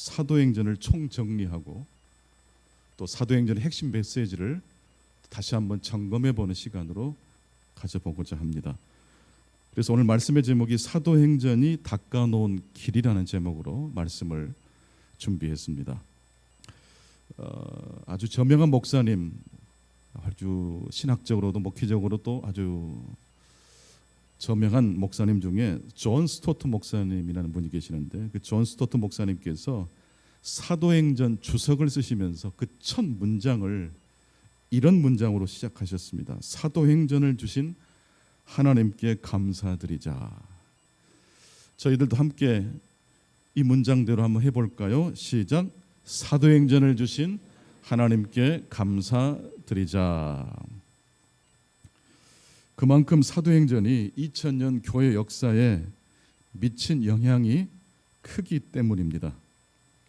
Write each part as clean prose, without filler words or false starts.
사도행전을 총정리하고 또 사도행전의 핵심 메시지를 다시 한번 점검해보는 시간으로 가져보고자 합니다. 그래서 오늘 말씀의 제목이 사도행전이 닦아놓은 길이라는 제목으로 말씀을 준비했습니다. 아주 저명한 목사님, 아주 신학적으로도 목회적으로도 아주 저명한 목사님 중에 존 스토트 목사님이라는 분이 계시는데, 그 존 스토트 목사님께서 사도행전 주석을 쓰시면서 그 첫 문장을 이런 문장으로 시작하셨습니다. 사도행전을 주신 하나님께 감사드리자. 저희들도 함께 이 문장대로 한번 해볼까요? 시작. 사도행전을 주신 하나님께 감사드리자. 그만큼 사도행전이 2000년 교회 역사에 미친 영향이 크기 때문입니다.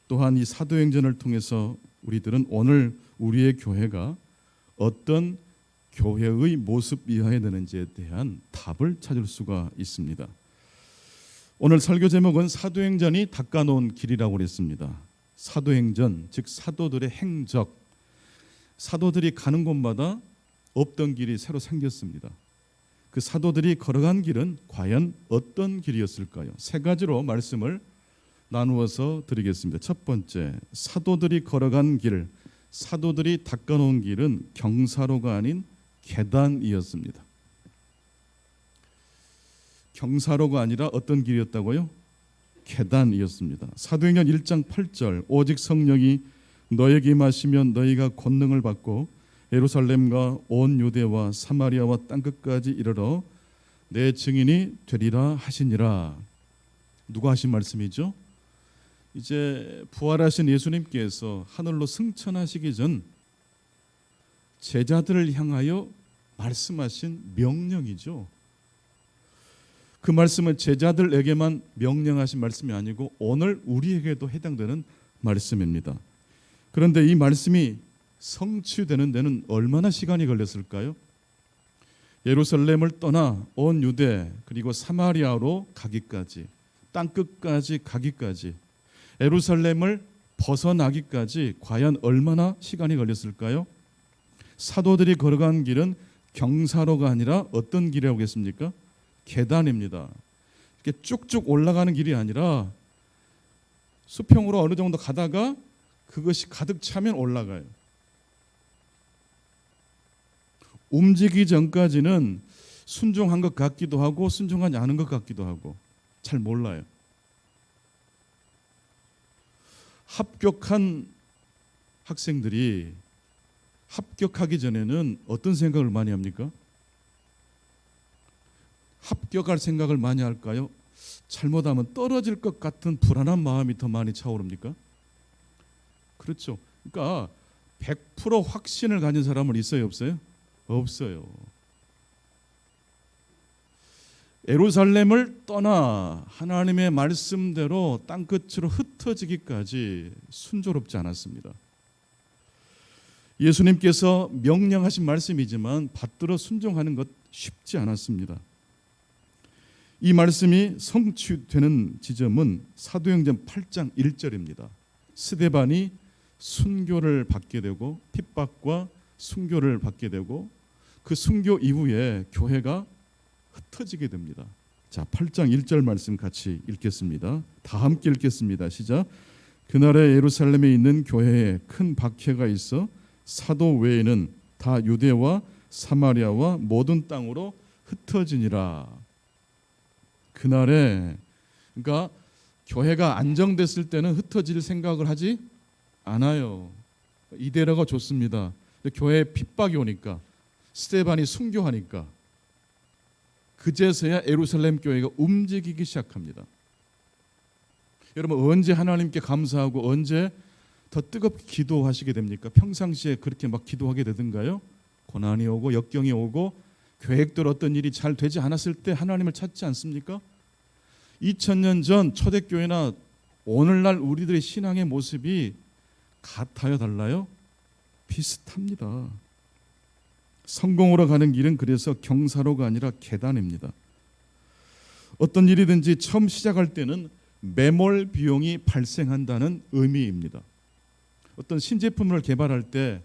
또한 이 사도행전을 통해서 우리들은 오늘 우리의 교회가 어떤 교회의 모습 이하에 되는지에 대한 답을 찾을 수가 있습니다. 오늘 설교 제목은 사도행전이 닦아놓은 길이라고 했습니다. 사도행전, 즉 사도들의 행적, 사도들이 가는 곳마다 없던 길이 새로 생겼습니다. 그 사도들이 걸어간 길은 과연 어떤 길이었을까요? 세 가지로 말씀을 나누어서 드리겠습니다. 첫 번째, 사도들이 걸어간 길, 사도들이 닦아놓은 길은 경사로가 아닌 계단이었습니다. 경사로가 아니라 어떤 길이었다고요? 계단이었습니다. 사도행전 1장 8절, 오직 성령이 너에게 임하시면 너희가 권능을 받고 예루살렘과 온 유대와 사마리아와 땅끝까지 이르러 내 증인이 되리라 하시니라. 누가 하신 말씀이죠? 이제 부활하신 예수님께서 하늘로 승천하시기 전 제자들을 향하여 말씀하신 명령이죠. 그 말씀은 제자들에게만 명령하신 말씀이 아니고 오늘 우리에게도 해당되는 말씀입니다. 그런데 이 말씀이 성취되는 데는 얼마나 시간이 걸렸을까요? 예루살렘을 떠나 온 유대 그리고 사마리아로 가기까지, 땅끝까지 가기까지, 예루살렘을 벗어나기까지 과연 얼마나 시간이 걸렸을까요? 사도들이 걸어간 길은 경사로가 아니라 어떤 길이라고 했습니까? 계단입니다. 이렇게 쭉쭉 올라가는 길이 아니라 수평으로 어느 정도 가다가 그것이 가득 차면 올라가요. 움직이기 전까지는 순종한 것 같기도 하고 순종하지 않은 것 같기도 하고 잘 몰라요. 합격한 학생들이 합격하기 전에는 어떤 생각을 많이 합니까? 합격할 생각을 많이 할까요? 잘못하면 떨어질 것 같은 불안한 마음이 더 많이 차오릅니까? 그렇죠. 그러니까 100% 확신을 가진 사람은 있어요, 없어요? 없어요. 예루살렘을 떠나 하나님의 말씀대로 땅끝으로 흩어지기까지 순조롭지 않았습니다. 예수님께서 명령하신 말씀이지만 받들어 순종하는 것 쉽지 않았습니다. 이 말씀이 성취되는 지점은 사도행전 8장 1절입니다. 스데반이 순교를 받게 되고 핍박과 순교를 받게 되고 그 순교 이후에 교회가 흩어지게 됩니다. 자, 8장 1절 말씀 같이 읽겠습니다. 다 함께 읽겠습니다. 시작. 그날에 예루살렘에 있는 교회에 큰 박해가 있어 사도 외에는 다 유대와 사마리아와 모든 땅으로 흩어지니라. 그날에, 그러니까 교회가 안정됐을 때는 흩어질 생각을 하지 않아요. 이대로가 좋습니다. 교회에 핍박이 오니까, 스데반이 순교하니까 그제서야 예루살렘 교회가 움직이기 시작합니다. 여러분, 언제 하나님께 감사하고 언제 더 뜨겁게 기도하시게 됩니까? 평상시에 그렇게 막 기도하게 되던가요? 고난이 오고 역경이 오고 계획대로 어떤 일이 잘 되지 않았을 때 하나님을 찾지 않습니까? 2000년 전 초대교회나 오늘날 우리들의 신앙의 모습이 같아요, 달라요? 비슷합니다. 성공으로 가는 길은 그래서 경사로가 아니라 계단입니다. 어떤 일이든지 처음 시작할 때는 매몰 비용이 발생한다는 의미입니다. 어떤 신제품을 개발할 때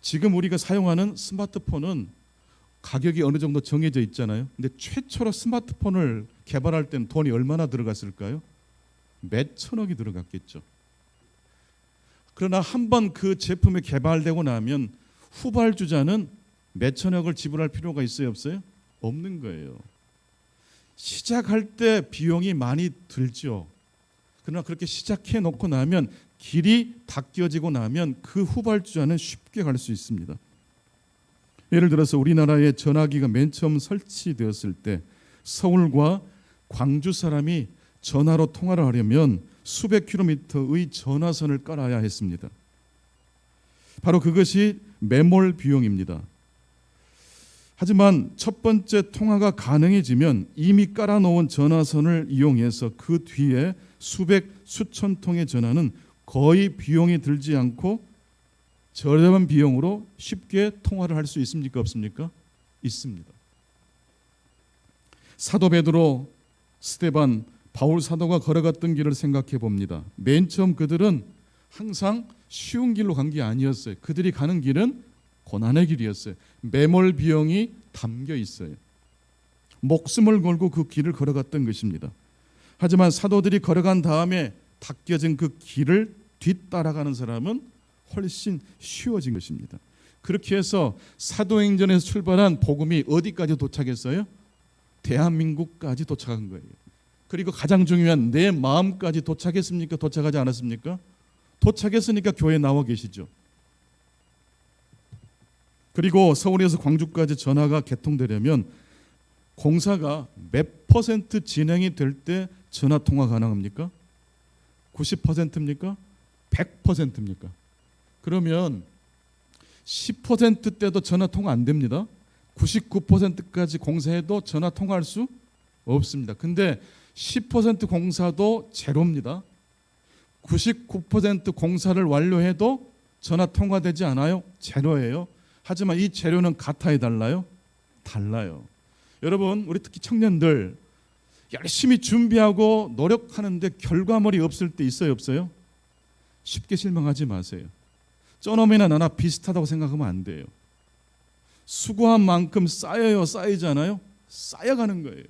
지금 우리가 사용하는 스마트폰은 가격이 어느 정도 정해져 있잖아요. 근데 최초로 스마트폰을 개발할 때는 돈이 얼마나 들어갔을까요? 몇 천억이 들어갔겠죠. 그러나 한번 그 제품이 개발되고 나면 후발주자는 몇 천억을 지불할 필요가 있어요, 없어요? 없는 거예요. 시작할 때 비용이 많이 들죠. 그러나 그렇게 시작해 놓고 나면 길이 닦여지고 나면 그 후발주자는 쉽게 갈 수 있습니다. 예를 들어서 우리나라에 전화기가 맨 처음 설치되었을 때 서울과 광주 사람이 전화로 통화를 하려면 수백 킬로미터의 전화선을 깔아야 했습니다. 바로 그것이 매몰 비용입니다. 하지만 첫 번째 통화가 가능해지면 이미 깔아놓은 전화선을 이용해서 그 뒤에 수백 수천 통의 전화는 거의 비용이 들지 않고 저렴한 비용으로 쉽게 통화를 할 수 있습니까? 없습니까? 있습니다. 사도 베드로, 스데반, 바울 사도가 걸어갔던 길을 생각해 봅니다. 맨 처음 그들은 항상 쉬운 길로 간 게 아니었어요. 그들이 가는 길은 고난의 길이었어요. 매몰 비용이 담겨 있어요. 목숨을 걸고 그 길을 걸어갔던 것입니다. 하지만 사도들이 걸어간 다음에 닦여진 그 길을 뒤따라가는 사람은 훨씬 쉬워진 것입니다. 그렇게 해서 사도행전에서 출발한 복음이 어디까지 도착했어요? 대한민국까지 도착한 거예요. 그리고 가장 중요한 내 마음까지 도착했습니까? 도착하지 않았습니까? 도착했으니까 교회에 나와 계시죠. 그리고 서울에서 광주까지 전화가 개통되려면 공사가 몇 퍼센트 진행이 될 때 전화 통화 가능합니까? 90%입니까? 100%입니까? 그러면 10% 때도 전화 통화 안 됩니다. 99%까지 공사해도 전화 통화할 수 없습니다. 근데 10% 공사도 제로입니다. 99% 공사를 완료해도 전화 통화되지 않아요? 제로예요. 하지만 이 재료는 같아야 달라요? 달라요. 여러분, 우리 특히 청년들 열심히 준비하고 노력하는데 결과물이 없을 때 있어요, 없어요? 쉽게 실망하지 마세요. 저놈이나 나나 비슷하다고 생각하면 안 돼요. 수고한 만큼 쌓여요, 쌓이잖아요? 쌓여가는 거예요.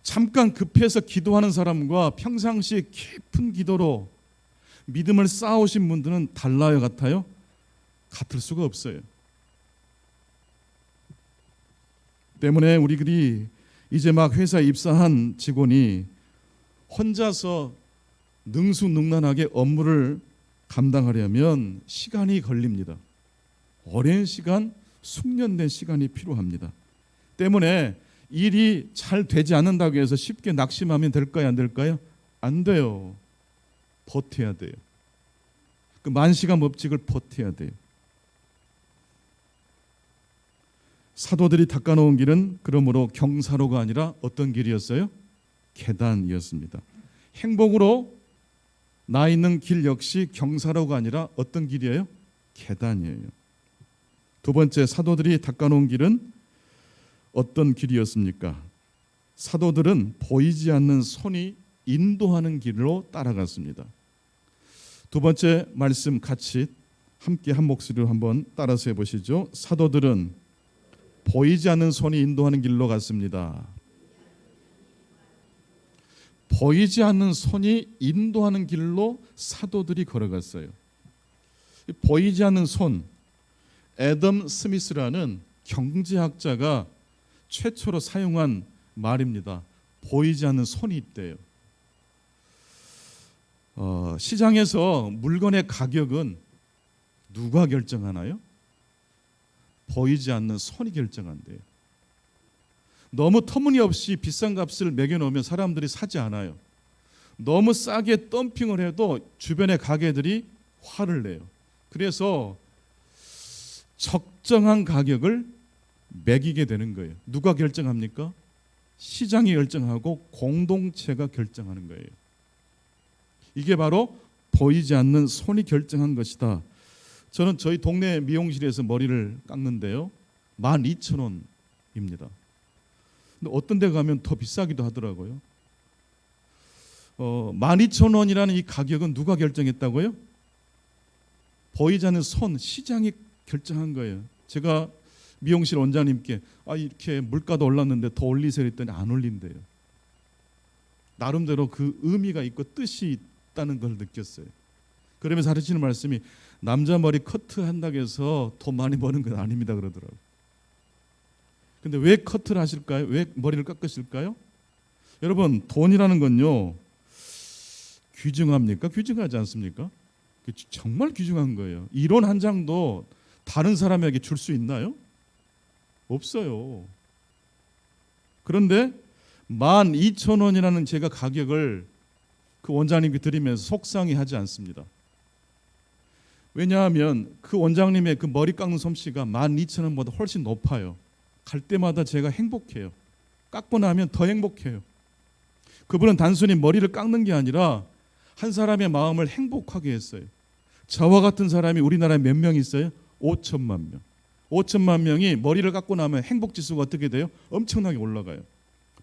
잠깐 급해서 기도하는 사람과 평상시에 깊은 기도로 믿음을 쌓아오신 분들은 달라요, 같아요? 같을 수가 없어요. 때문에 우리들이 이제 막 회사에 입사한 직원이 혼자서 능수능란하게 업무를 감당하려면 시간이 걸립니다. 오랜 시간, 숙련된 시간이 필요합니다. 때문에 일이 잘 되지 않는다고 해서 쉽게 낙심하면 될까요? 안 될까요? 안 돼요. 버텨야 돼요. 그 만시간 법칙을 버텨야 돼요. 사도들이 닦아놓은 길은 그러므로 경사로가 아니라 어떤 길이었어요? 계단이었습니다. 행복으로 나 있는 길 역시 경사로가 아니라 어떤 길이에요? 계단이에요. 두 번째, 사도들이 닦아놓은 길은 어떤 길이었습니까? 사도들은 보이지 않는 손이 인도하는 길로 따라갔습니다. 두 번째 말씀 같이 함께 한 목소리로 한번 따라서 해보시죠. 사도들은 보이지 않는 손이 인도하는 길로 갔습니다. 보이지 않는 손이 인도하는 길로 사도들이 걸어갔어요. 보이지 않는 손, 애덤 스미스라는 경제학자가 최초로 사용한 말입니다. 보이지 않는 손이 있대요. 시장에서 물건의 가격은 누가 결정하나요? 보이지 않는 손이 결정한대요. 너무 터무니없이 비싼 값을 매겨놓으면 사람들이 사지 않아요. 너무 싸게 덤핑을 해도 주변의 가게들이 화를 내요. 그래서 적정한 가격을 매기게 되는 거예요. 누가 결정합니까? 시장이 결정하고 공동체가 결정하는 거예요. 이게 바로 보이지 않는 손이 결정한 것이다. 저는 저희 동네 미용실에서 머리를 깎는데요. 12,000원입니다. 근데 어떤 데 가면 더 비싸기도 하더라고요. 12,000원이라는 이 가격은 누가 결정했다고요? 보이지 않는 손, 시장이 결정한 거예요. 제가 미용실 원장님께 이렇게 물가도 올랐는데 더 올리세요 했더니 안 올린대요. 나름대로 그 의미가 있고 뜻이 있다는 걸 느꼈어요. 그러면서 하시는 말씀이 남자 머리 커트한다고 해서 돈 많이 버는 건 아닙니다 그러더라고요. 근데 왜 커트를 하실까요? 왜 머리를 깎으실까요? 여러분, 돈이라는 건요, 귀중합니까? 귀중하지 않습니까? 정말 귀중한 거예요. 1원 한 장도 다른 사람에게 줄 수 있나요? 없어요. 그런데 12,000원이라는 제가 가격을 그 원장님께 드리면서 속상해하지 않습니다. 왜냐하면 그 원장님의 그 머리 깎는 솜씨가 12,000원보다 훨씬 높아요. 갈 때마다 제가 행복해요. 깎고 나면 더 행복해요. 그분은 단순히 머리를 깎는 게 아니라 한 사람의 마음을 행복하게 했어요. 저와 같은 사람이 우리나라에 몇 명 있어요? 5천만 명. 5천만 명이 머리를 깎고 나면 행복지수가 어떻게 돼요? 엄청나게 올라가요.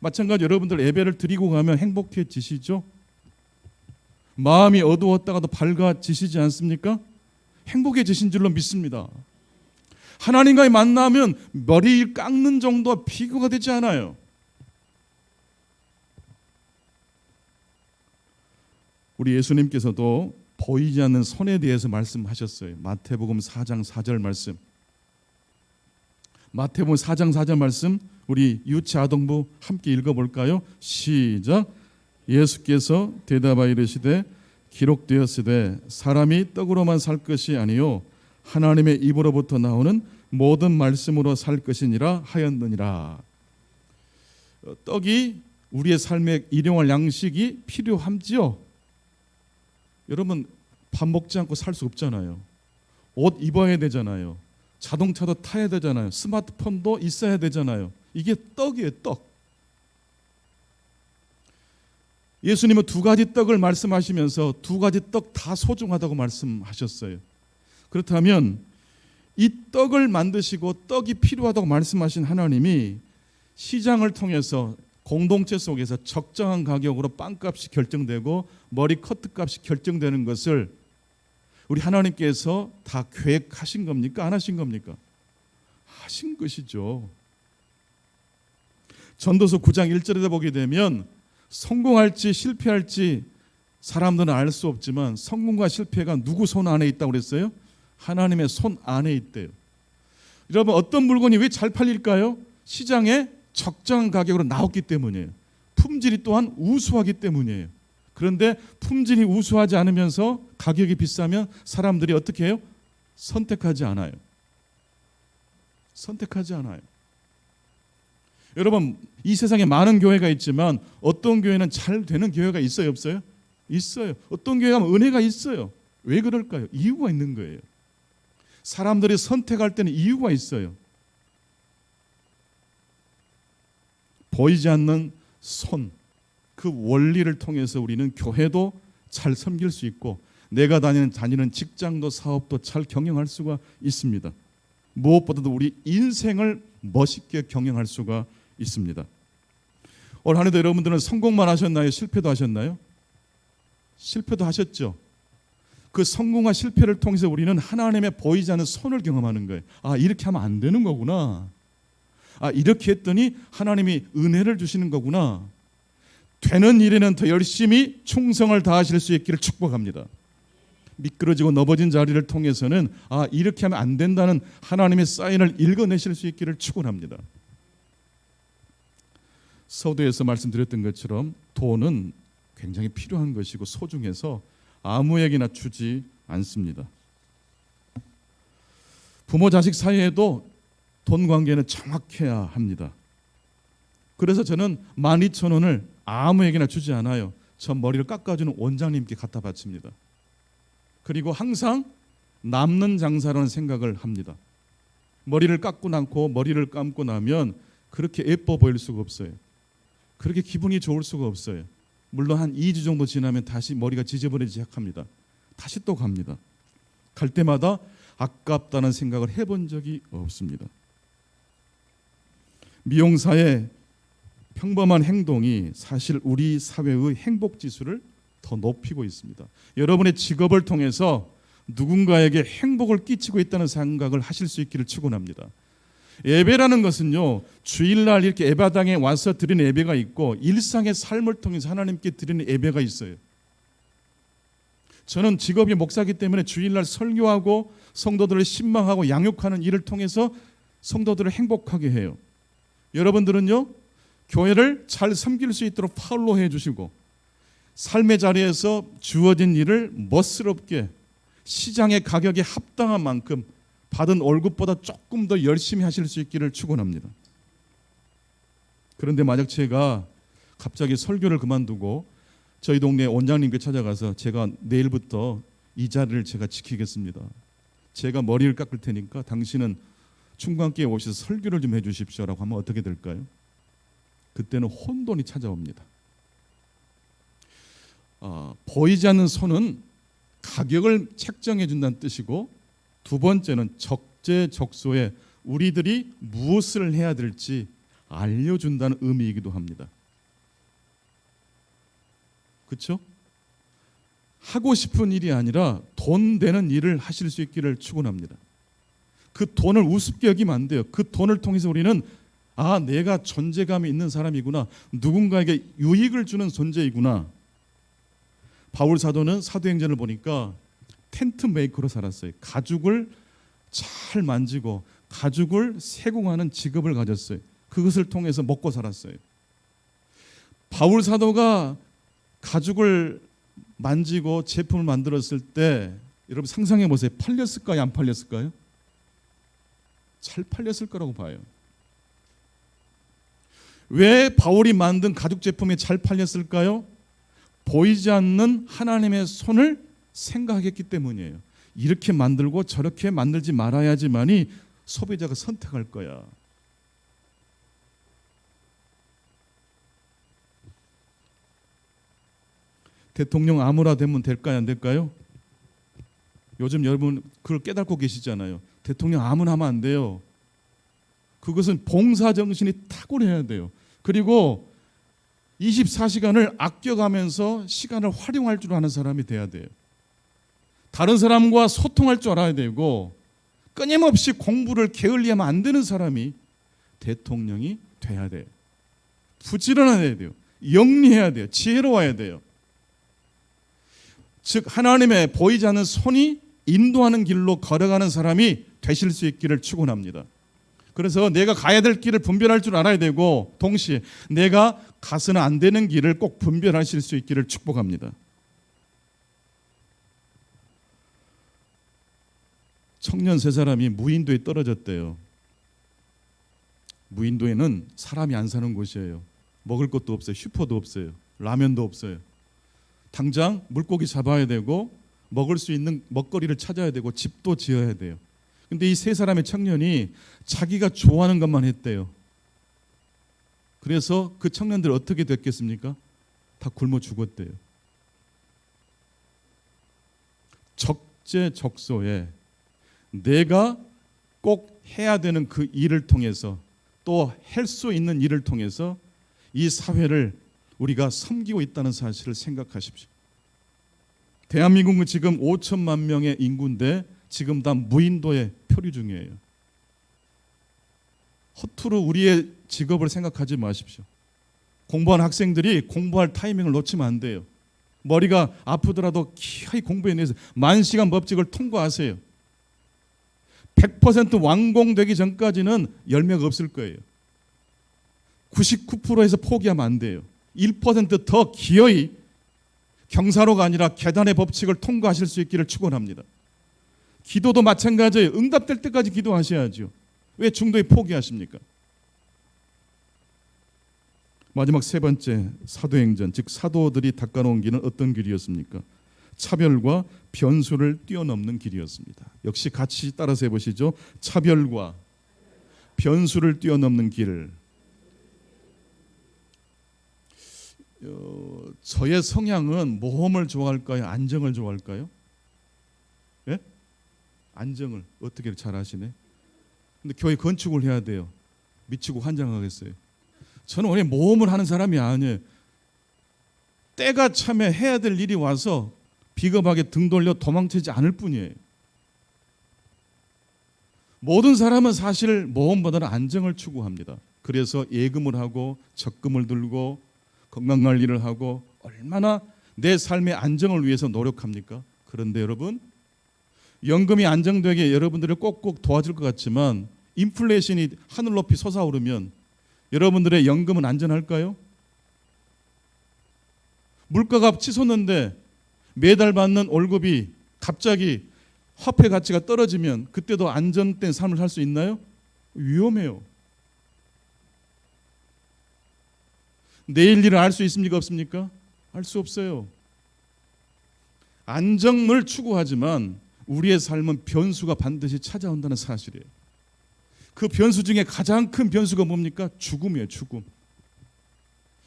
마찬가지 여러분들 예배를 드리고 가면 행복해지시죠? 마음이 어두웠다가도 밝아지시지 않습니까? 행복해지신 줄로 믿습니다. 하나님과의 만나면 머리 깎는 정도가 비교가 되지 않아요. 우리 예수님께서도 보이지 않는 손에 대해서 말씀하셨어요. 마태복음 4장 4절 말씀. 마태복음 4장 4절 말씀 우리 유치아동부 함께 읽어볼까요? 시작. 예수께서 대답하여 이르시되 기록되었으되 사람이 떡으로만 살 것이 아니요 하나님의 입으로부터 나오는 모든 말씀으로 살 것이니라 하였느니라. 떡이 우리의 삶에 일용할 양식이 필요함지요. 여러분, 밥 먹지 않고 살 수 없잖아요. 옷 입어야 되잖아요. 자동차도 타야 되잖아요. 스마트폰도 있어야 되잖아요. 이게 떡이에요, 떡. 예수님은 두 가지 떡을 말씀하시면서 두 가지 떡 다 소중하다고 말씀하셨어요. 그렇다면 이 떡을 만드시고 떡이 필요하다고 말씀하신 하나님이 시장을 통해서 공동체 속에서 적정한 가격으로 빵값이 결정되고 머리 커트값이 결정되는 것을 우리 하나님께서 다 계획하신 겁니까? 안 하신 겁니까? 하신 것이죠. 전도서 9장 1절에 보게 되면 성공할지 실패할지 사람들은 알 수 없지만 성공과 실패가 누구 손 안에 있다고 그랬어요? 하나님의 손 안에 있대요. 여러분, 어떤 물건이 왜 잘 팔릴까요? 시장에 적정한 가격으로 나왔기 때문이에요. 품질이 또한 우수하기 때문이에요. 그런데 품질이 우수하지 않으면서 가격이 비싸면 사람들이 어떻게 해요? 선택하지 않아요. 선택하지 않아요. 여러분, 이 세상에 많은 교회가 있지만 어떤 교회는 잘 되는 교회가 있어요, 없어요? 있어요. 어떤 교회가 은혜가 있어요. 왜 그럴까요? 이유가 있는 거예요. 사람들이 선택할 때는 이유가 있어요. 보이지 않는 손, 그 원리를 통해서 우리는 교회도 잘 섬길 수 있고 내가 다니는 직장도 사업도 잘 경영할 수가 있습니다. 무엇보다도 우리 인생을 멋있게 경영할 수가 있습니다. 올 한 해도 여러분들은 성공만 하셨나요? 실패도 하셨나요? 실패도 하셨죠. 그 성공과 실패를 통해서 우리는 하나님의 보이지 않는 손을 경험하는 거예요. 이렇게 하면 안 되는 거구나. 이렇게 했더니 하나님이 은혜를 주시는 거구나. 되는 일에는 더 열심히 충성을 다하실 수 있기를 축복합니다. 미끄러지고 넘어진 자리를 통해서는 이렇게 하면 안 된다는 하나님의 사인을 읽어내실 수 있기를 축원합니다. 서두에서 말씀드렸던 것처럼 돈은 굉장히 필요한 것이고 소중해서 아무에게나 주지 않습니다. 부모 자식 사이에도 돈 관계는 정확해야 합니다. 그래서 저는 12,000원을 아무에게나 주지 않아요. 저 머리를 깎아주는 원장님께 갖다 바칩니다. 그리고 항상 남는 장사라는 생각을 합니다. 머리를 깎고 나고 머리를 감고 나면 그렇게 예뻐 보일 수가 없어요. 그렇게 기분이 좋을 수가 없어요. 물론 한 2주 정도 지나면 다시 머리가 지저분해지기 시작합니다. 다시 또 갑니다. 갈 때마다 아깝다는 생각을 해본 적이 없습니다. 미용사의 평범한 행동이 사실 우리 사회의 행복 지수를 더 높이고 있습니다. 여러분의 직업을 통해서 누군가에게 행복을 끼치고 있다는 생각을 하실 수 있기를 축원합니다. 예배라는 것은요, 주일날 이렇게 예배당에 와서 드리는 예배가 있고 일상의 삶을 통해서 하나님께 드리는 예배가 있어요. 저는 직업이 목사이기 때문에 주일날 설교하고 성도들을 신방하고 양육하는 일을 통해서 성도들을 행복하게 해요. 여러분들은요, 교회를 잘 섬길 수 있도록 파울로 해주시고 삶의 자리에서 주어진 일을 멋스럽게 시장의 가격에 합당한 만큼 받은 월급보다 조금 더 열심히 하실 수 있기를 축원합니다. 그런데 만약 제가 갑자기 설교를 그만두고 저희 동네 원장님께 찾아가서 제가 내일부터 이 자리를 제가 지키겠습니다. 제가 머리를 깎을 테니까 당신은 충관교에 오셔서 설교를 좀 해주십시오라고 하면 어떻게 될까요? 그때는 혼돈이 찾아옵니다. 보이지 않는 손은 가격을 책정해 준다는 뜻이고, 두 번째는 적재적소에 우리들이 무엇을 해야 될지 알려준다는 의미이기도 합니다. 그렇죠? 하고 싶은 일이 아니라 돈 되는 일을 하실 수 있기를 축원합니다. 그 돈을 우습게 여기면 안 돼요. 그 돈을 통해서 우리는 내가 존재감이 있는 사람이구나, 누군가에게 유익을 주는 존재이구나. 바울 사도는 사도행전을 보니까 텐트 메이커로 살았어요. 가죽을 잘 만지고 가죽을 세공하는 직업을 가졌어요. 그것을 통해서 먹고 살았어요. 바울 사도가 가죽을 만지고 제품을 만들었을 때 여러분 상상해 보세요. 팔렸을까요? 안 팔렸을까요? 잘 팔렸을 거라고 봐요. 왜 바울이 만든 가죽 제품이 잘 팔렸을까요? 보이지 않는 하나님의 손을 생각했기 때문이에요. 이렇게 만들고 저렇게 만들지 말아야지만이 소비자가 선택할 거야. 대통령 아무나 되면 될까요? 안 될까요? 요즘 여러분 그걸 깨닫고 계시잖아요. 대통령 아무나 하면 안 돼요. 그것은 봉사정신이 탁월해야 돼요. 그리고 24시간을 아껴가면서 시간을 활용할 줄 아는 사람이 돼야 돼요. 다른 사람과 소통할 줄 알아야 되고 끊임없이 공부를 게을리하면 안 되는 사람이 대통령이 돼야 돼요. 부지런해야 돼요. 영리해야 돼요. 지혜로워야 돼요. 즉 하나님의 보이지 않는 손이 인도하는 길로 걸어가는 사람이 되실 수 있기를 축원합니다. 그래서 내가 가야 될 길을 분별할 줄 알아야 되고 동시에 내가 가서는 안 되는 길을 꼭 분별하실 수 있기를 축복합니다. 청년 세 사람이 무인도에 떨어졌대요. 무인도에는 사람이 안 사는 곳이에요. 먹을 것도 없어요. 슈퍼도 없어요. 라면도 없어요. 당장 물고기 잡아야 되고 먹을 수 있는 먹거리를 찾아야 되고 집도 지어야 돼요. 근데 이 세 사람의 청년이 자기가 좋아하는 것만 했대요. 그래서 그 청년들 어떻게 됐겠습니까? 다 굶어 죽었대요. 적재적소에 내가 꼭 해야 되는 그 일을 통해서 또 할 수 있는 일을 통해서 이 사회를 우리가 섬기고 있다는 사실을 생각하십시오. 대한민국은 지금 5천만 명의 인구인데 지금 다 무인도에 표류 중이에요. 허투루 우리의 직업을 생각하지 마십시오. 공부하는 학생들이 공부할 타이밍을 놓치면 안 돼요. 머리가 아프더라도 기어이 공부해내서 10,000시간 법칙을 통과하세요. 100% 완공되기 전까지는 열매가 없을 거예요. 99%에서 포기하면 안 돼요. 1%더 기어이 경사로가 아니라 계단의 법칙을 통과하실 수 있기를 축원합니다. 기도도 마찬가지예요. 응답될 때까지 기도하셔야죠. 왜 중도에 포기하십니까? 마지막 세 번째, 사도행전, 즉 사도들이 닦아놓은 길은 어떤 길이었습니까? 차별과 변수를 뛰어넘는 길이었습니다. 역시 같이 따라서 해보시죠. 차별과 변수를 뛰어넘는 길. 저의 성향은 모험을 좋아할까요? 안정을 좋아할까요? 예? 안정을 어떻게 잘 하시네? 근데 교회 건축을 해야 돼요. 미치고 환장하겠어요. 저는 원래 모험을 하는 사람이 아니에요. 때가 참에 해야 될 일이 와서 비겁하게 등 돌려 도망치지 않을 뿐이에요. 모든 사람은 사실 모험보다는 안정을 추구합니다. 그래서 예금을 하고 적금을 들고 건강관리를 하고 얼마나 내 삶의 안정을 위해서 노력합니까? 그런데 여러분, 연금이 안정되게 여러분들을 꼭꼭 도와줄 것 같지만 인플레이션이 하늘 높이 솟아오르면 여러분들의 연금은 안전할까요? 물가가 치솟는데 매달 받는 월급이 갑자기 화폐 가치가 떨어지면 그때도 안정된 삶을 살 수 있나요? 위험해요. 내일 일을 알 수 있습니까? 없습니까? 알 수 없어요. 안정을 추구하지만 우리의 삶은 변수가 반드시 찾아온다는 사실이에요. 그 변수 중에 가장 큰 변수가 뭡니까? 죽음이에요. 죽음.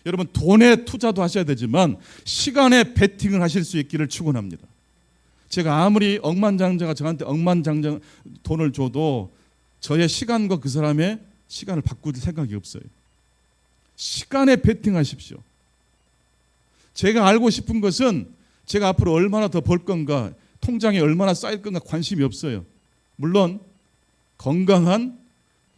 여러분, 돈에 투자도 하셔야 되지만 시간에 베팅을 하실 수 있기를 축원합니다. 제가 아무리 억만장자가 저한테 억만장자 돈을 줘도 저의 시간과 그 사람의 시간을 바꿀 생각이 없어요. 시간에 베팅하십시오. 제가 알고 싶은 것은 제가 앞으로 얼마나 더 벌 건가, 통장에 얼마나 쌓일 건가 관심이 없어요. 물론 건강한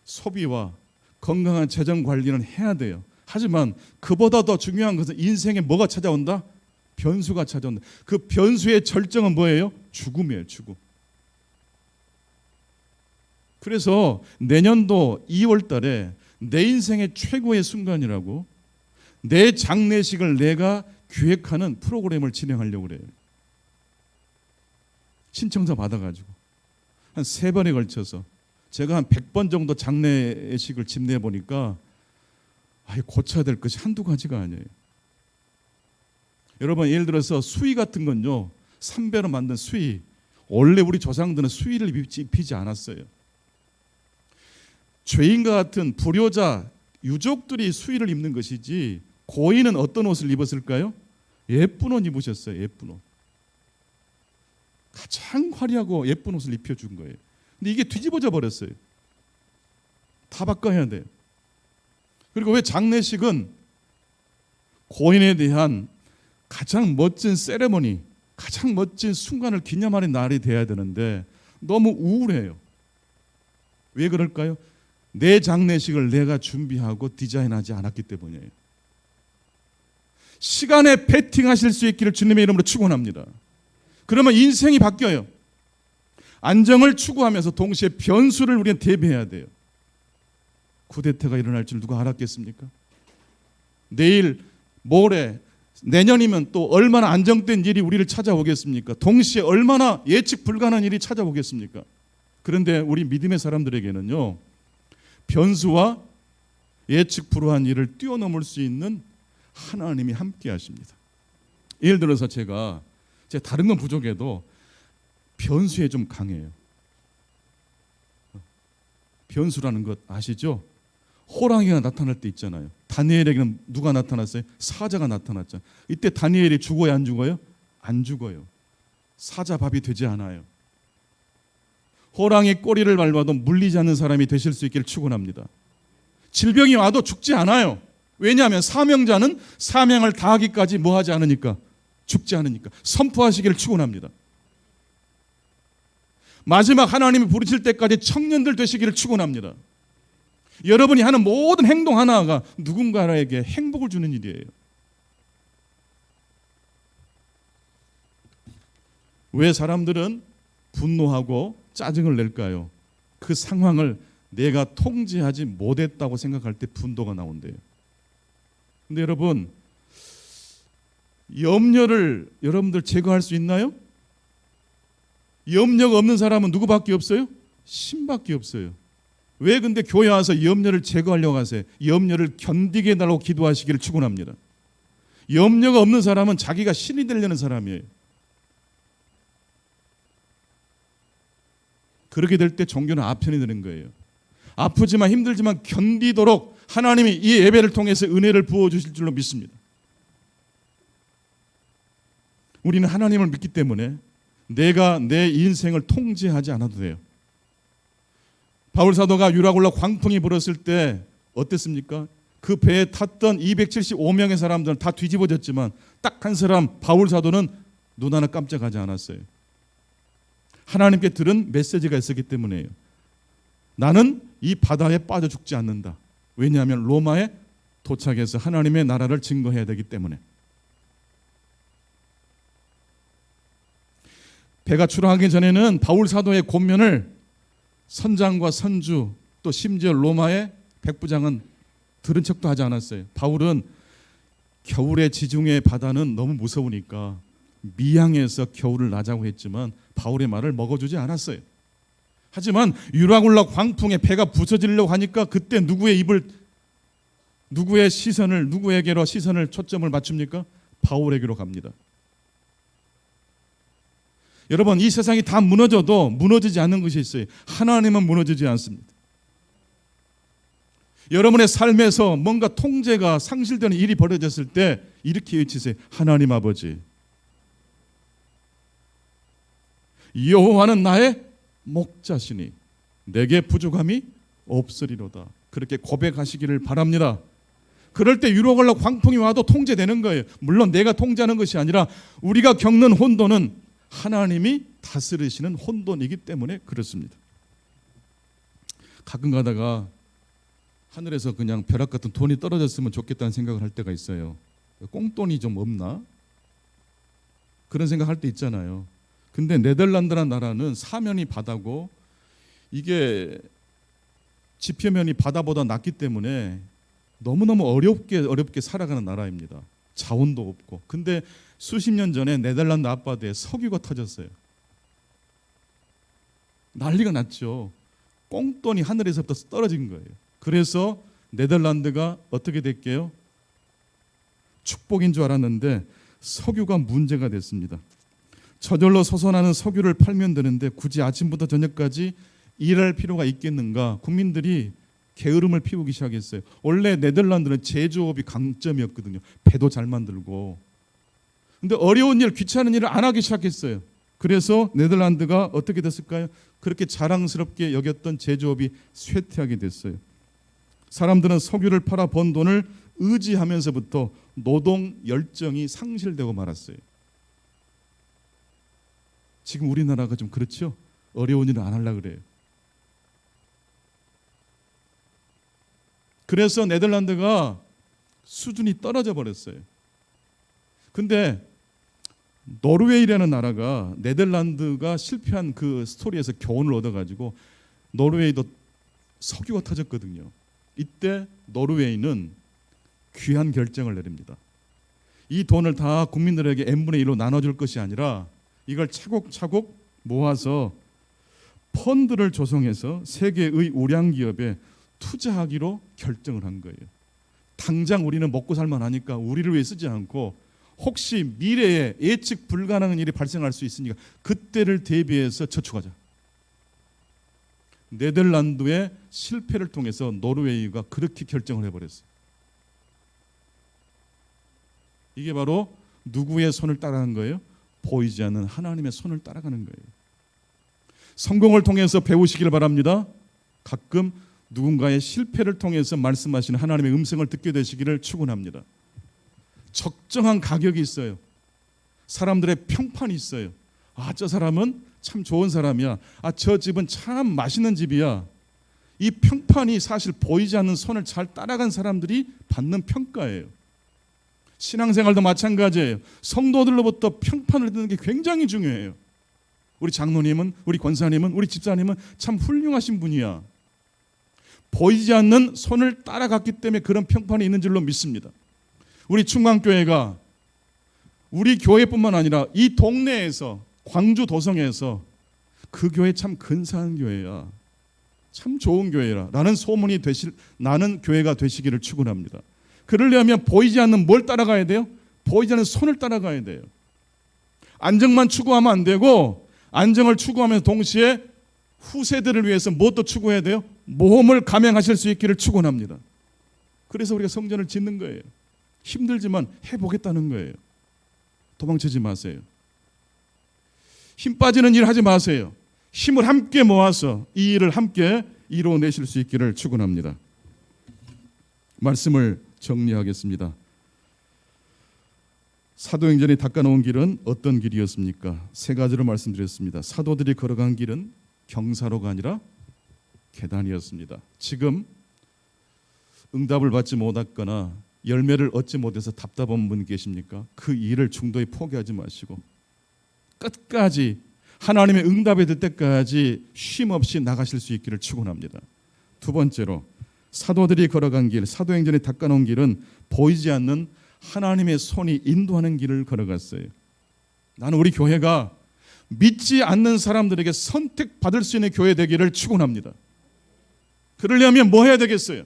소비와 건강한 재정 관리는 해야 돼요. 하지만 그보다 더 중요한 것은 인생에 뭐가 찾아온다? 변수가 찾아온다. 그 변수의 절정은 뭐예요? 죽음이에요. 죽음. 그래서 내년도 2월 달에 내 인생의 최고의 순간이라고 내 장례식을 내가 기획하는 프로그램을 진행하려고 그래요. 신청서 받아가지고 한 3번에 걸쳐서 제가 한 100번 정도 장례식을 집내해 보니까 고쳐야 될 것이 한두 가지가 아니에요. 여러분, 예를 들어서 수의 같은 건요, 삼배로 만든 수의, 원래 우리 조상들은 수의를 입히지 않았어요. 죄인과 같은 불효자 유족들이 수의를 입는 것이지 고인은 어떤 옷을 입었을까요? 예쁜 옷 입으셨어요. 예쁜 옷. 가장 화려하고 예쁜 옷을 입혀준 거예요. 근데 이게 뒤집어져 버렸어요. 다 바꿔야 돼요. 그리고 왜 장례식은 고인에 대한 가장 멋진 세레머니, 가장 멋진 순간을 기념하는 날이 돼야 되는데 너무 우울해요. 왜 그럴까요? 내 장례식을 내가 준비하고 디자인하지 않았기 때문이에요. 시간에 베팅하실 수 있기를 주님의 이름으로 축원합니다. 그러면 인생이 바뀌어요. 안정을 추구하면서 동시에 변수를 우리는 대비해야 돼요. 쿠데타가 일어날 줄 누가 알았겠습니까? 내일, 모레, 내년이면 또 얼마나 안정된 일이 우리를 찾아오겠습니까? 동시에 얼마나 예측 불가능한 일이 찾아오겠습니까? 그런데 우리 믿음의 사람들에게는요, 변수와 예측 불허한 일을 뛰어넘을 수 있는 하나님이 함께 하십니다. 예를 들어서 제가 다른 건 부족해도 변수에 좀 강해요. 변수라는 것 아시죠? 호랑이가 나타날 때 있잖아요. 다니엘에게는 누가 나타났어요? 사자가 나타났잖아요. 이때 다니엘이 죽어요, 안 죽어요? 안 죽어요. 사자 밥이 되지 않아요. 호랑이 꼬리를 밟아도 물리지 않는 사람이 되실 수 있기를 축원합니다. 질병이 와도 죽지 않아요. 왜냐하면 사명자는 사명을 다하기까지 뭐하지 않으니까, 죽지 않으니까. 선포하시기를 축원합니다. 마지막 하나님이 부르실 때까지 청년들 되시기를 축원합니다. 여러분이 하는 모든 행동 하나가 누군가에게 행복을 주는 일이에요. 왜 사람들은 분노하고 짜증을 낼까요? 그 상황을 내가 통제하지 못했다고 생각할 때 분노가 나온대요. 근데 여러분, 염려를 여러분들 제거할 수 있나요? 염려가 없는 사람은 누구밖에 없어요? 신밖에 없어요. 왜 근데 교회 와서 염려를 제거하려고 하세요? 염려를 견디게 해달라고 기도하시기를 축원합니다. 염려가 없는 사람은 자기가 신이 되려는 사람이에요. 그렇게 될 때 종교는 아편이 되는 거예요. 아프지만 힘들지만 견디도록 하나님이 이 예배를 통해서 은혜를 부어주실 줄로 믿습니다. 우리는 하나님을 믿기 때문에 내가 내 인생을 통제하지 않아도 돼요. 바울 사도가 유라굴라 광풍이 불었을 때 어땠습니까? 그 배에 탔던 275명의 사람들은 다 뒤집어졌지만 딱 한 사람 바울 사도는 눈 하나 깜짝하지 않았어요. 하나님께 들은 메시지가 있었기 때문이에요. 나는 이 바다에 빠져 죽지 않는다. 왜냐하면 로마에 도착해서 하나님의 나라를 증거해야 되기 때문에. 배가 출항하기 전에는 바울 사도의 권면을 선장과 선주 또 심지어 로마의 백부장은 들은 척도 하지 않았어요. 바울은 겨울의 지중해 바다는 너무 무서우니까 미양에서 겨울을 나자고 했지만 바울의 말을 먹어주지 않았어요. 하지만 유라굴라 광풍에 배가 부서지려고 하니까 그때 누구의 시선을, 누구에게로 시선을 초점을 맞춥니까? 바울에게로 갑니다. 여러분, 이 세상이 다 무너져도 무너지지 않는 것이 있어요. 하나님은 무너지지 않습니다. 여러분의 삶에서 뭔가 통제가 상실되는 일이 벌어졌을 때 이렇게 외치세요. 하나님 아버지, 여호와는 나의 목자시니 내게 부족함이 없으리로다. 그렇게 고백하시기를 바랍니다. 그럴 때 유로갈라 광풍이 와도 통제되는 거예요. 물론 내가 통제하는 것이 아니라 우리가 겪는 혼돈은 하나님이 다스리시는 혼돈이기 때문에 그렇습니다. 가끔 가다가 하늘에서 그냥 벼락 같은 돈이 떨어졌으면 좋겠다는 생각을 할 때가 있어요. 꽁돈이 좀 없나? 그런 생각할 때 있잖아요. 근데 네덜란드라는 나라는 사면이 바다고 이게 지표면이 바다보다 낮기 때문에 너무너무 어렵게 살아가는 나라입니다. 자원도 없고. 근데 수십 년 전에 네덜란드 앞바다에 석유가 터졌어요. 난리가 났죠. 꽁돈이 하늘에서부터 떨어진 거예요. 그래서 네덜란드가 어떻게 됐게요? 축복인 줄 알았는데 석유가 문제가 됐습니다. 저절로 솟아나는 석유를 팔면 되는데 굳이 아침부터 저녁까지 일할 필요가 있겠는가? 국민들이 게으름을 피우기 시작했어요. 원래 네덜란드는 제조업이 강점이었거든요. 배도 잘 만들고. 근데 어려운 일, 귀찮은 일을 안 하기 시작했어요. 그래서 네덜란드가 어떻게 됐을까요? 그렇게 자랑스럽게 여겼던 제조업이 쇠퇴하게 됐어요. 사람들은 석유를 팔아 번 돈을 의지하면서부터 노동 열정이 상실되고 말았어요. 지금 우리나라가 좀 그렇죠? 어려운 일을 안 하려고 그래요. 그래서 네덜란드가 수준이 떨어져 버렸어요. 근데 노르웨이라는 나라가 네덜란드가 실패한 그 스토리에서 교훈을 얻어가지고 노르웨이도 석유가 터졌거든요. 이때 노르웨이는 귀한 결정을 내립니다. 이 돈을 다 국민들에게 n분의 1로 나눠줄 것이 아니라 이걸 차곡차곡 모아서 펀드를 조성해서 세계의 우량 기업에 투자하기로 결정을 한 거예요. 당장 우리는 먹고 살만하니까 우리를 위해 쓰지 않고 혹시 미래에 예측 불가능한 일이 발생할 수 있으니까 그때를 대비해서 저축하자. 네덜란드의 실패를 통해서 노르웨이가 그렇게 결정을 해버렸어요. 이게 바로 누구의 손을 따라가는 거예요? 보이지 않는 하나님의 손을 따라가는 거예요. 성공을 통해서 배우시길 바랍니다. 가끔 누군가의 실패를 통해서 말씀하시는 하나님의 음성을 듣게 되시기를 축원합니다. 적정한 가격이 있어요. 사람들의 평판이 있어요. 아, 저 사람은 참 좋은 사람이야. 아, 저 집은 참 맛있는 집이야. 이 평판이 사실 보이지 않는 손을 잘 따라간 사람들이 받는 평가예요. 신앙생활도 마찬가지예요. 성도들로부터 평판을 듣는 게 굉장히 중요해요. 우리 장로님은, 우리 권사님은, 우리 집사님은 참 훌륭하신 분이야. 보이지 않는 손을 따라갔기 때문에 그런 평판이 있는 줄로 믿습니다. 우리 충광교회가 우리 교회뿐만 아니라 이 동네에서 광주 도성에서 그 교회 참 근사한 교회야, 참 좋은 교회라 라는 소문이 나는 교회가 되시기를 축원합니다. 그러려면 보이지 않는 뭘 따라가야 돼요? 보이지 않는 손을 따라가야 돼요. 안정만 추구하면 안 되고 안정을 추구하면서 동시에 후세대를 위해서 무엇도 추구해야 돼요? 모험을 감행하실 수 있기를 축원합니다. 그래서 우리가 성전을 짓는 거예요. 힘들지만 해보겠다는 거예요. 도망치지 마세요. 힘 빠지는 일 하지 마세요. 힘을 함께 모아서 이 일을 함께 이루어내실 수 있기를 축원합니다. 말씀을 정리하겠습니다. 사도행전이 닦아놓은 길은 어떤 길이었습니까? 세 가지로 말씀드렸습니다. 사도들이 걸어간 길은 경사로가 아니라 계단이었습니다. 지금 응답을 받지 못했거나 열매를 얻지 못해서 답답한 분 계십니까? 그 일을 중도에 포기하지 마시고 끝까지 하나님의 응답이 될 때까지 쉼 없이 나가실 수 있기를 축원합니다. 두 번째로 사도들이 걸어간 길, 사도행전이 닦아놓은 길은 보이지 않는 하나님의 손이 인도하는 길을 걸어갔어요. 나는 우리 교회가 믿지 않는 사람들에게 선택받을 수 있는 교회 되기를 축원합니다. 그러려면 뭐 해야 되겠어요?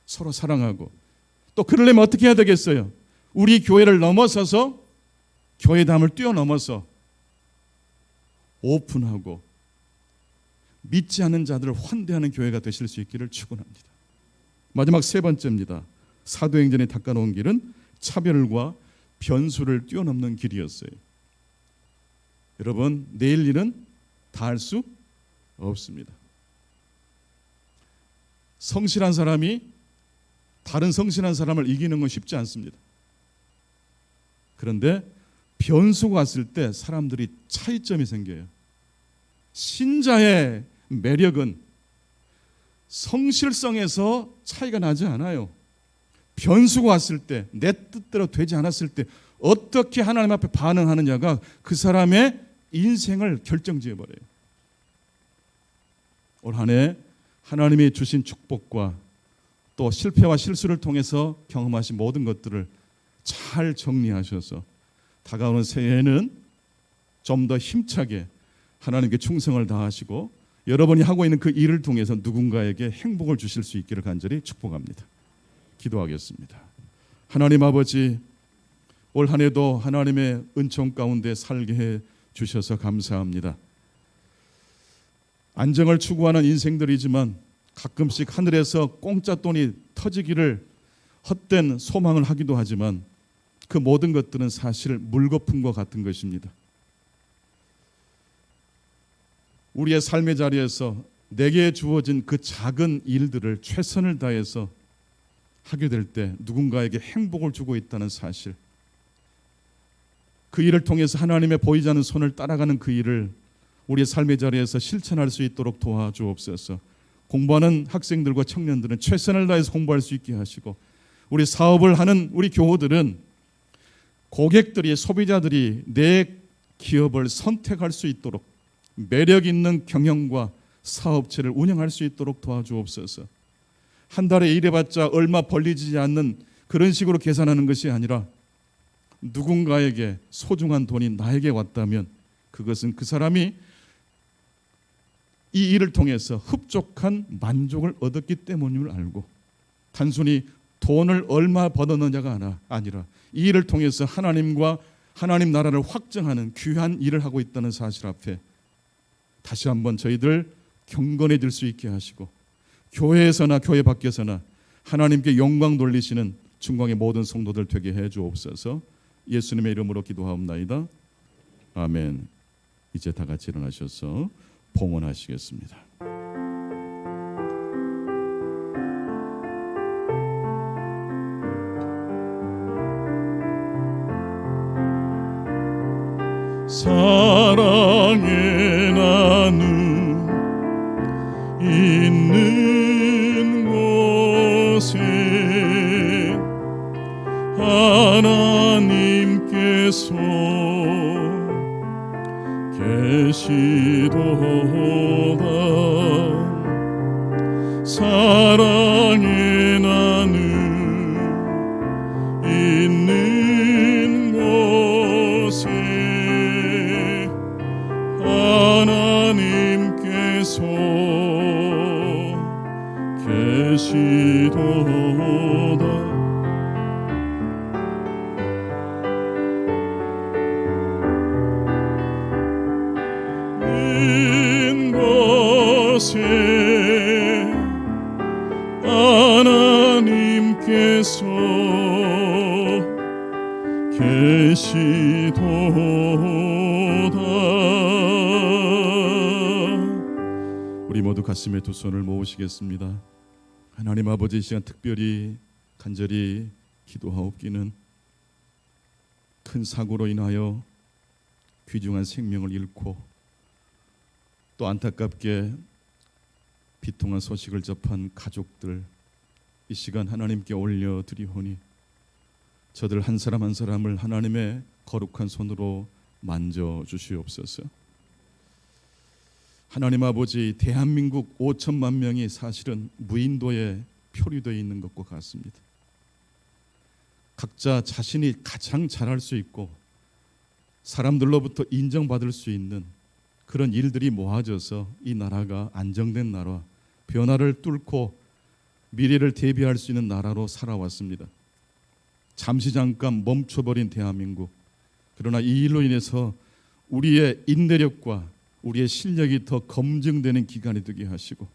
서로 사랑하고, 또 그러려면 어떻게 해야 되겠어요? 우리 교회를 넘어서서 교회담을 뛰어넘어서 오픈하고 믿지 않는 자들을 환대하는 교회가 되실 수 있기를 축원합니다. 마지막 세 번째입니다. 사도행전에 닦아놓은 길은 차별과 변수를 뛰어넘는 길이었어요. 여러분, 내일 일은 다 할 수 없습니다. 성실한 사람이 다른 성실한 사람을 이기는 건 쉽지 않습니다. 그런데 변수가 왔을 때 사람들이 차이점이 생겨요. 신자의 매력은 성실성에서 차이가 나지 않아요. 변수가 왔을 때, 내 뜻대로 되지 않았을 때 어떻게 하나님 앞에 반응하느냐가 그 사람의 인생을 결정지어버려요. 올 한 해 하나님이 주신 축복과 또 실패와 실수를 통해서 경험하신 모든 것들을 잘 정리하셔서 다가오는 새해에는 좀 더 힘차게 하나님께 충성을 다하시고 여러분이 하고 있는 그 일을 통해서 누군가에게 행복을 주실 수 있기를 간절히 축복합니다. 기도하겠습니다. 하나님 아버지, 올 한 해도 하나님의 은총 가운데 살게 해 주셔서 감사합니다. 안정을 추구하는 인생들이지만 가끔씩 하늘에서 공짜 돈이 터지기를 헛된 소망을 하기도 하지만 그 모든 것들은 사실 물거품과 같은 것입니다. 우리의 삶의 자리에서 내게 주어진 그 작은 일들을 최선을 다해서 하게 될 때 누군가에게 행복을 주고 있다는 사실, 그 일을 통해서 하나님의 보이지 않는 손을 따라가는 그 일을 우리의 삶의 자리에서 실천할 수 있도록 도와주옵소서. 공부하는 학생들과 청년들은 최선을 다해서 공부할 수 있게 하시고, 우리 사업을 하는 우리 교우들은 고객들이, 소비자들이 내 기업을 선택할 수 있도록 매력 있는 경영과 사업체를 운영할 수 있도록 도와주옵소서. 한 달에 일해봤자 얼마 벌리지 않는 그런 식으로 계산하는 것이 아니라 누군가에게 소중한 돈이 나에게 왔다면 그것은 그 사람이 이 일을 통해서 흡족한 만족을 얻었기 때문임을 알고, 단순히 돈을 얼마 벌었느냐가 아니라 이 일을 통해서 하나님과 하나님 나라를 확증하는 귀한 일을 하고 있다는 사실 앞에 다시 한번 저희들 경건해질 수 있게 하시고, 교회에서나 교회 밖에서나 하나님께 영광 돌리시는 중광의 모든 성도들 되게 해 주옵소서. 예수님의 이름으로 기도하옵나이다. 아멘. 이제 다 같이 일어나셔서 봉헌하시겠습니다. 사랑의 나눔 있는 곳에 하나님께서 계시도다. 사랑의 나눔 있는 곳에 하나님께서 계시도다. 있는 곳에 하나님께서 계시도다. 우리 모두 가슴에 두 손을 모으시겠습니다. 하나님 아버지, 이 시간 특별히 간절히 기도하옵기는 큰 사고로 인하여 귀중한 생명을 잃고 또 안타깝게 비통한 소식을 접한 가족들, 이 시간 하나님께 올려드리오니 저들 한 사람 한 사람을 하나님의 거룩한 손으로 만져주시옵소서. 하나님 아버지, 대한민국 5천만 명이 사실은 무인도에 표류되어 있는 것과 같습니다. 각자 자신이 가장 잘할 수 있고 사람들로부터 인정받을 수 있는 그런 일들이 모아져서 이 나라가 안정된 나라, 변화를 뚫고 미래를 대비할 수 있는 나라로 살아왔습니다. 잠시 잠깐 멈춰버린 대한민국, 그러나 이 일로 인해서 우리의 인내력과 우리의 실력이 더 검증되는 기간이 되게 하시고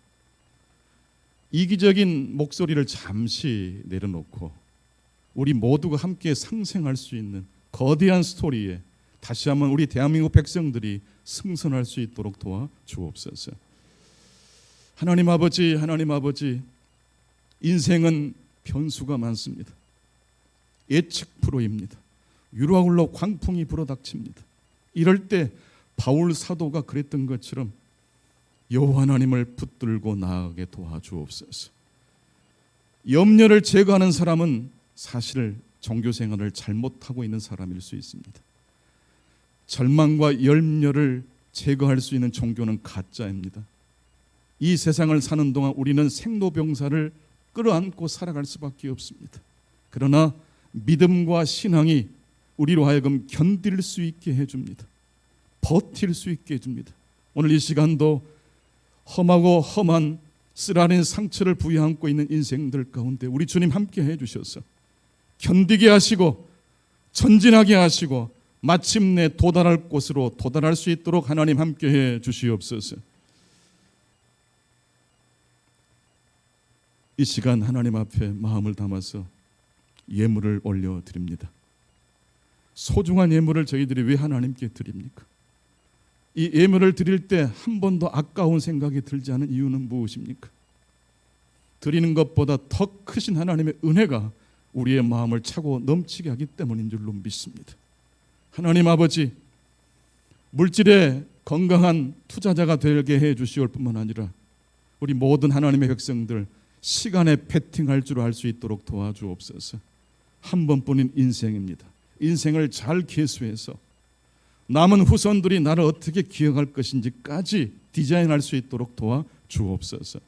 이기적인 목소리를 잠시 내려놓고 우리 모두가 함께 상생할 수 있는 거대한 스토리에 다시 한번 우리 대한민국 백성들이 승선할 수 있도록 도와 주옵소서. 하나님 아버지, 하나님 아버지, 인생은 변수가 많습니다. 예측 불허입니다. 유라굴로 광풍이 불어닥칩니다. 이럴 때 바울 사도가 그랬던 것처럼 여호와 하나님을 붙들고 나아가게 도와주옵소서. 염려를 제거하는 사람은 사실 종교 생활을 잘못하고 있는 사람일 수 있습니다. 절망과 염려를 제거할 수 있는 종교는 가짜입니다. 이 세상을 사는 동안 우리는 생로병사를 끌어안고 살아갈 수밖에 없습니다. 그러나 믿음과 신앙이 우리로 하여금 견딜 수 있게 해줍니다. 버틸 수 있게 해줍니다. 오늘 이 시간도 험하고 험한 쓰라린 상처를 부여안고 있는 인생들 가운데 우리 주님 함께 해주셔서 견디게 하시고 전진하게 하시고 마침내 도달할 곳으로 도달할 수 있도록 하나님 함께 해 주시옵소서. 이 시간 하나님 앞에 마음을 담아서 예물을 올려드립니다. 소중한 예물을 저희들이 왜 하나님께 드립니까? 이 예물을 드릴 때 한 번도 아까운 생각이 들지 않은 이유는 무엇입니까? 드리는 것보다 더 크신 하나님의 은혜가 우리의 마음을 차고 넘치게 하기 때문인 줄로 믿습니다. 하나님 아버지, 물질에 건강한 투자자가 되게 해 주시올 뿐만 아니라 우리 모든 하나님의 백성들 시간에 배팅할 줄 알 수 있도록 도와주옵소서. 한 번뿐인 인생입니다. 인생을 잘 계수해서 남은 후손들이 나를 어떻게 기억할 것인지까지 디자인할 수 있도록 도와주옵소서.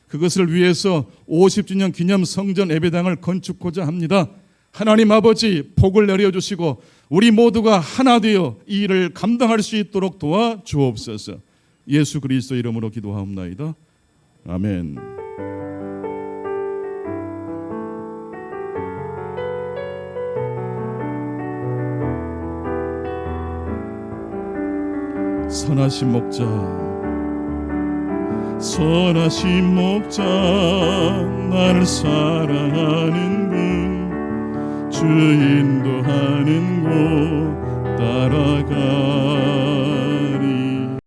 그것을 위해서 50주년 기념 성전 예배당을 건축하고자 합니다. 하나님 아버지, 복을 내려주시고 우리 모두가 하나 되어 이 일을 감당할 수 있도록 도와주옵소서. 예수 그리스도 이름으로 기도하옵나이다. 아멘. 선하신 목자, 선하신 목자, 나를 사랑하는 분, 주 인도하는 곳 따라가.